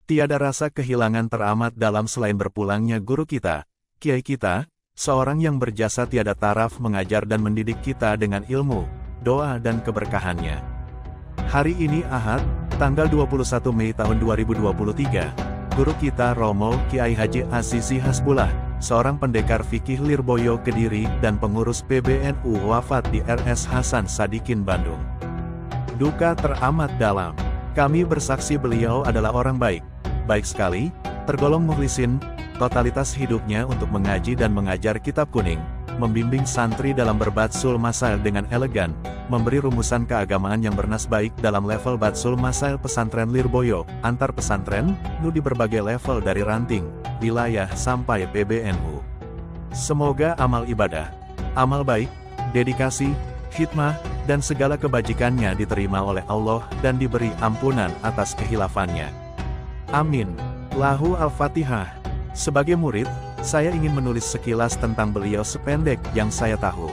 Tiada rasa kehilangan teramat dalam selain berpulangnya guru kita, kiai kita, seorang yang berjasa tiada taraf mengajar dan mendidik kita dengan ilmu, doa dan keberkahannya. Hari ini Ahad, tanggal 21 Mei tahun 2023, guru kita Romo Kiai Haji Azizi Hasbullah, seorang pendekar fikih Lirboyo Kediri dan pengurus PBNU wafat di RS Hasan Sadikin Bandung. Duka teramat dalam. Kami bersaksi beliau adalah orang baik sekali, tergolong mukhlisin, totalitas hidupnya untuk mengaji dan mengajar kitab kuning, membimbing santri dalam berbatsul masail dengan elegan, memberi rumusan keagamaan yang bernas baik dalam level batsul masail pesantren Lirboyo, antar pesantren, di berbagai level dari ranting, wilayah sampai PBNU. Semoga amal ibadah, amal baik, dedikasi, khidmah, dan segala kebajikannya diterima oleh Allah dan diberi ampunan atas kehilafannya. Amin. Lahu Al-Fatihah. Sebagai murid, saya ingin menulis sekilas tentang beliau sependek yang saya tahu.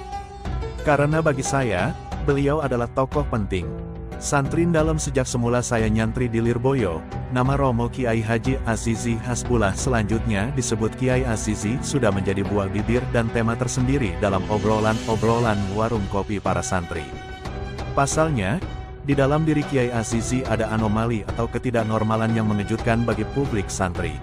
Karena bagi saya, beliau adalah tokoh penting. Santri dalam sejak semula saya nyantri di Lirboyo, nama Romo Kiai Haji Azizi Hasbullah selanjutnya disebut Kiai Azizi sudah menjadi buah bibir dan tema tersendiri dalam obrolan-obrolan warung kopi para santri. Pasalnya, di dalam diri Kiai Azizi ada anomali atau ketidaknormalan yang mengejutkan bagi publik santri.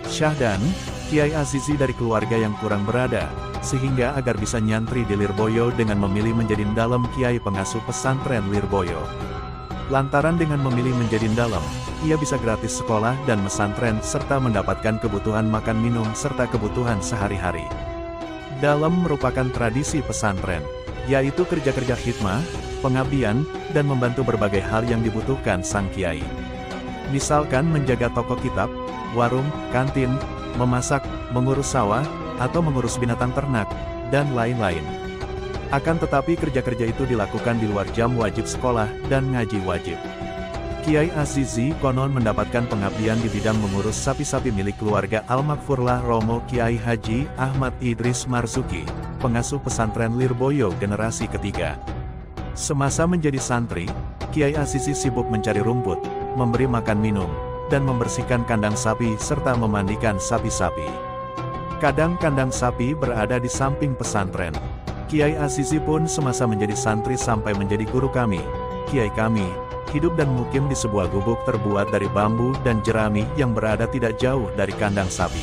Syahdan, Kiai Azizi dari keluarga yang kurang berada, sehingga agar bisa nyantri di Lirboyo dengan memilih menjadi dalam Kiai pengasuh pesantren Lirboyo. Lantaran dengan memilih menjadi dalam, ia bisa gratis sekolah dan mesantren serta mendapatkan kebutuhan makan minum serta kebutuhan sehari-hari. Dalam merupakan tradisi pesantren, yaitu kerja-kerja khidmah, pengabdian, dan membantu berbagai hal yang dibutuhkan sang kiai. Misalkan menjaga toko kitab, warung, kantin, memasak, mengurus sawah, atau mengurus binatang ternak, dan lain-lain. Akan tetapi kerja-kerja itu dilakukan di luar jam wajib sekolah dan ngaji wajib. Kiai Azizi konon mendapatkan pengabdian di bidang mengurus sapi-sapi milik keluarga Al-Makfurlah Romo Kiai Haji Ahmad Idris Marzuki, pengasuh pesantren Lirboyo generasi ketiga. Semasa menjadi santri, Kiai Azizi sibuk mencari rumput, memberi makan minum, dan membersihkan kandang sapi serta memandikan sapi-sapi. Kadang kandang sapi berada di samping pesantren. Kiai Azizi pun semasa menjadi santri sampai menjadi guru kami, kiai kami, hidup dan mukim di sebuah gubuk terbuat dari bambu dan jerami yang berada tidak jauh dari kandang sapi.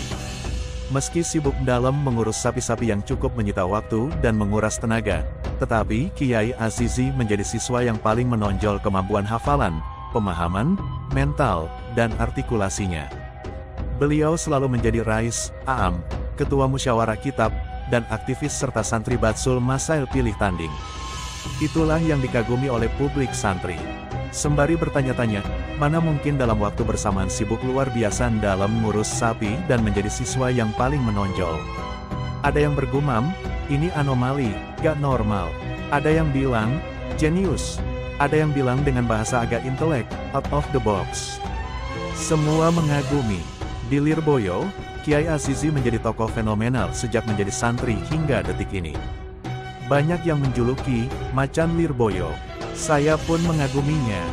Meski sibuk dalam mengurus sapi-sapi yang cukup menyita waktu dan menguras tenaga, tetapi Kiai Azizi menjadi siswa yang paling menonjol kemampuan hafalan, pemahaman, mental, dan artikulasinya. Beliau selalu menjadi rais, aam, ketua musyawarah kitab, dan aktivis serta santri batsul masail pilih tanding. Itulah yang dikagumi oleh publik santri. Sembari bertanya-tanya, mana mungkin dalam waktu bersamaan sibuk luar biasa dalam ngurus sapi dan menjadi siswa yang paling menonjol. Ada yang bergumam, ini anomali, gak normal. Ada yang bilang, jenius. Ada yang bilang dengan bahasa agak intelek, out of the box. Semua mengagumi. Di Lirboyo, Kiai Azizi menjadi tokoh fenomenal sejak menjadi santri hingga detik ini. Banyak yang menjuluki, macan Lirboyo. Saya pun mengaguminya.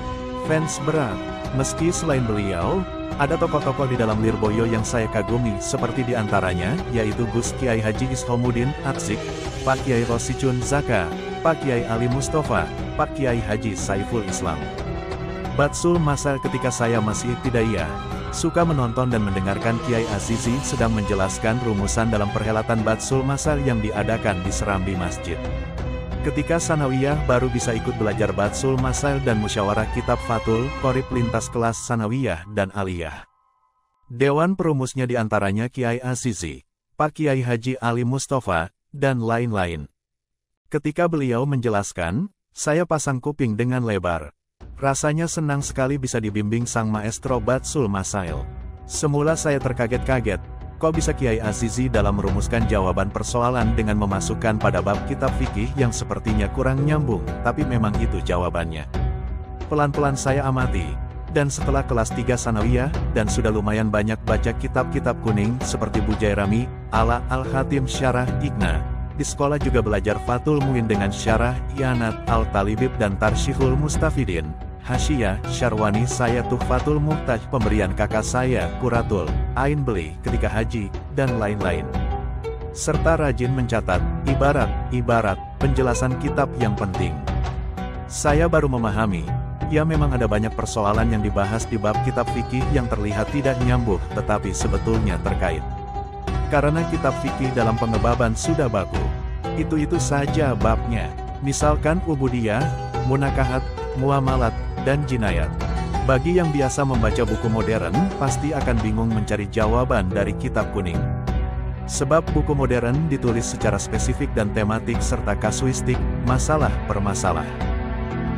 Fans berat. Meski selain beliau, ada tokoh-tokoh di dalam Lirboyo yang saya kagumi seperti diantaranya, yaitu Gus Kiai Haji Ishomuddin Atzik, Pak Kiai Rosicun Zaka, Pak Kiai Ali Mustafa, Pak Kiai Haji Saiful Islam. Batsul masail ketika saya masih ibtidaiyah, suka menonton dan mendengarkan Kiai Azizi sedang menjelaskan rumusan dalam perhelatan batsul masail yang diadakan di serambi masjid. Ketika sanawiyah baru bisa ikut belajar batsul masail dan musyawarah kitab Fatul Qorib lintas kelas sanawiyah dan aliyah. Dewan perumusnya diantaranya Kiai Azizi, Pak Kiai Haji Ali Mustafa, dan lain-lain. Ketika beliau menjelaskan, saya pasang kuping dengan lebar. Rasanya senang sekali bisa dibimbing sang maestro batsul masail. Semula saya terkaget-kaget, kok bisa Kiai Azizi dalam merumuskan jawaban persoalan dengan memasukkan pada bab kitab fikih yang sepertinya kurang nyambung, tapi memang itu jawabannya. Pelan-pelan saya amati, dan setelah kelas 3 sanawiyah, dan sudah lumayan banyak baca kitab-kitab kuning seperti Bujairami, Ala Al-Khatim Syarah Igna. Di sekolah juga belajar Fatul Muin dengan Syarah Ianat Al-Talibib dan Tarsyihul Mustafidin. Hasyiyah, Syarwani saya Tuhfatul Muhtaj pemberian kakak saya, Quratul Ain beli ketika haji, dan lain-lain. Serta rajin mencatat, ibarat, penjelasan kitab yang penting. Saya baru memahami, ya memang ada banyak persoalan yang dibahas di bab kitab fikih yang terlihat tidak nyambung, tetapi sebetulnya terkait. Karena kitab fikih dalam pengebaban sudah baku. Itu saja babnya. Misalkan ubudiyah, munakahat, muamalat, dan jinayat. Bagi yang biasa membaca buku modern, pasti akan bingung mencari jawaban dari kitab kuning. Sebab buku modern ditulis secara spesifik dan tematik serta kasuistik, masalah per masalah.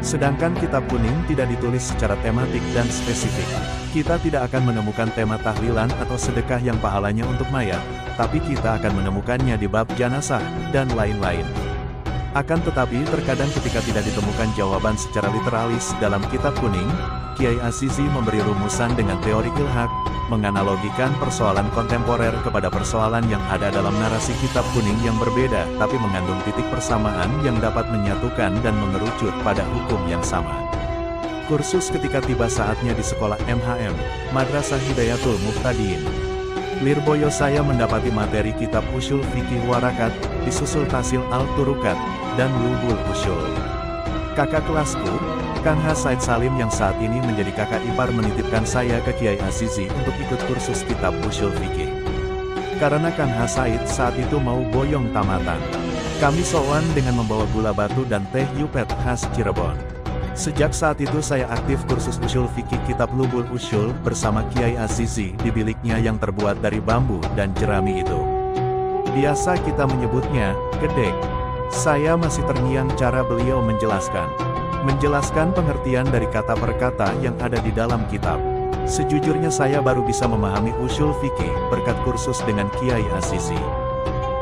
Sedangkan kitab kuning tidak ditulis secara tematik dan spesifik. Kita tidak akan menemukan tema tahlilan atau sedekah yang pahalanya untuk mayat, tapi kita akan menemukannya di bab janazah, dan lain-lain. Akan tetapi terkadang ketika tidak ditemukan jawaban secara literalis dalam kitab kuning, Kiai Azizi memberi rumusan dengan teori ilhaq, menganalogikan persoalan kontemporer kepada persoalan yang ada dalam narasi kitab kuning yang berbeda tapi mengandung titik persamaan yang dapat menyatukan dan mengerucut pada hukum yang sama. Kursus ketika tiba saatnya di sekolah MHM, Madrasah Hidayatul Muhtadiin. Lirboyo saya mendapati materi kitab usul fikih warakat, disusul Tahsil al-Turukat, dan Lubul Usul. Kakak kelasku, Kang Said Salim yang saat ini menjadi kakak ipar menitipkan saya ke Kiai Azizi untuk ikut kursus kitab usul fikih. Karena Kang Said saat itu mau boyong tamatan. Kami sowan dengan membawa gula batu dan teh yupet khas Cirebon. Sejak saat itu saya aktif kursus usul fikih kitab Lubul Usul bersama Kiai Azizi di biliknya yang terbuat dari bambu dan jerami itu. Biasa kita menyebutnya, gedek. Saya masih terngiang cara beliau menjelaskan pengertian dari kata per kata yang ada di dalam kitab. Sejujurnya saya baru bisa memahami usul fikih berkat kursus dengan Kiai Azizi.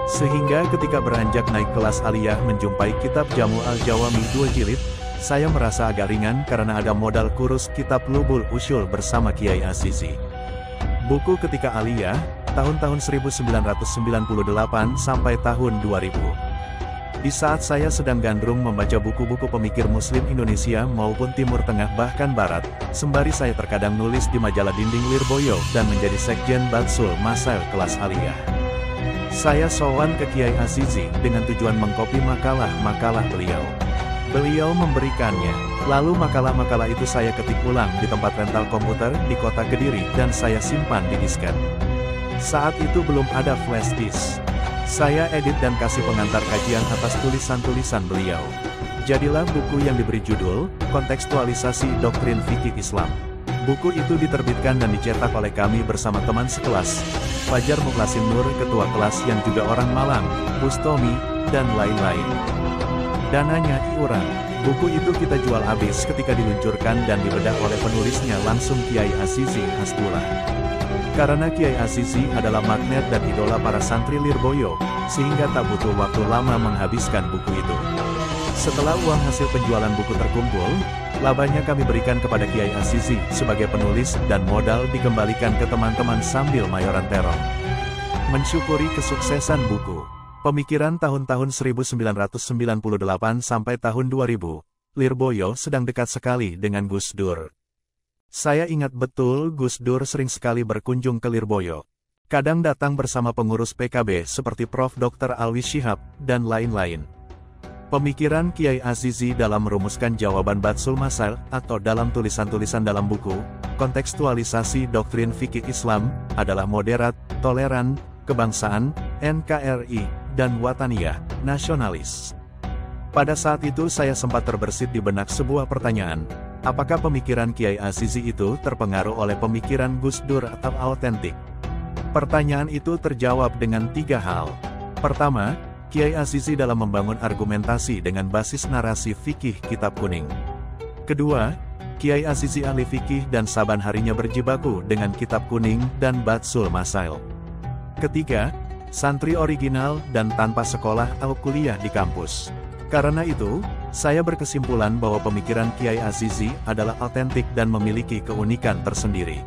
Sehingga ketika beranjak naik kelas aliyah menjumpai kitab Jamu al-Jawami 2 jilid, saya merasa agak ringan karena ada modal kurus kitab Lubul Usul bersama Kiai Azizi. Buku ketika aliyah, tahun-tahun 1998 sampai tahun 2000. Di saat saya sedang gandrung membaca buku-buku pemikir Muslim Indonesia maupun Timur Tengah bahkan Barat, sembari saya terkadang nulis di majalah dinding Lirboyo dan menjadi sekjen Batsul Masail kelas aliyah. Saya sowan ke Kiai Azizi dengan tujuan mengkopi makalah-makalah beliau. Beliau memberikannya, lalu makalah-makalah itu saya ketik ulang di tempat rental komputer di kota Kediri dan saya simpan di disket. Saat itu belum ada flash disk. Saya edit dan kasih pengantar kajian atas tulisan-tulisan beliau. Jadilah buku yang diberi judul, Kontekstualisasi Doktrin Fikih Islam. Buku itu diterbitkan dan dicetak oleh kami bersama teman sekelas, Fajar Mukhlasin Nur ketua kelas yang juga orang Malang, Bustomi, dan lain-lain. Dananya iuran. Buku itu kita jual habis ketika diluncurkan dan dibedah oleh penulisnya langsung Kiai Azizi Hasbullah. Karena Kiai Azizi adalah magnet dan idola para santri Lirboyo, sehingga tak butuh waktu lama menghabiskan buku itu. Setelah uang hasil penjualan buku terkumpul, labanya kami berikan kepada Kiai Azizi sebagai penulis dan modal dikembalikan ke teman-teman sambil mayoran terong. Mensyukuri kesuksesan buku. Pemikiran tahun-tahun 1998 sampai tahun 2000, Lirboyo sedang dekat sekali dengan Gus Dur. Saya ingat betul Gus Dur sering sekali berkunjung ke Lirboyo. Kadang datang bersama pengurus PKB seperti Prof. Dr. Alwi Shihab, dan lain-lain. Pemikiran Kiai Azizi dalam merumuskan jawaban Batsul Masail atau dalam tulisan-tulisan dalam buku, Kontekstualisasi Doktrin Fikih Islam, adalah moderat, toleran, kebangsaan, NKRI, dan wataniyah, nasionalis. Pada saat itu saya sempat terbersit di benak sebuah pertanyaan, apakah pemikiran Kiai Azizi itu terpengaruh oleh pemikiran Gus Dur atau autentik? Pertanyaan itu terjawab dengan 3 hal. Pertama, Kiai Azizi dalam membangun argumentasi dengan basis narasi fikih kitab kuning. Kedua, Kiai Azizi ahli fikih dan saban harinya berjibaku dengan kitab kuning dan Batsul Masail. Ketiga, santri original dan tanpa sekolah atau kuliah di kampus. Karena itu, saya berkesimpulan bahwa pemikiran Kiai Azizi adalah autentik dan memiliki keunikan tersendiri.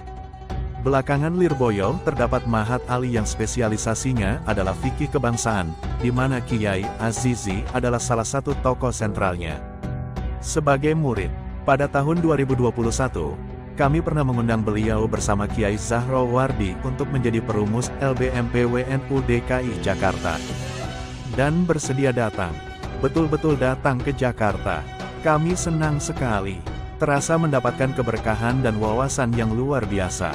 Belakangan Lirboyo terdapat Mahat Ali yang spesialisasinya adalah fikih kebangsaan, di mana Kiai Azizi adalah salah satu tokoh sentralnya. Sebagai murid, Pada tahun 2021, kami pernah mengundang beliau bersama Kiai Zahrawardi untuk menjadi perumus LBMP WNU DKI Jakarta. Dan bersedia datang, betul-betul datang ke Jakarta. Kami senang sekali, terasa mendapatkan keberkahan dan wawasan yang luar biasa.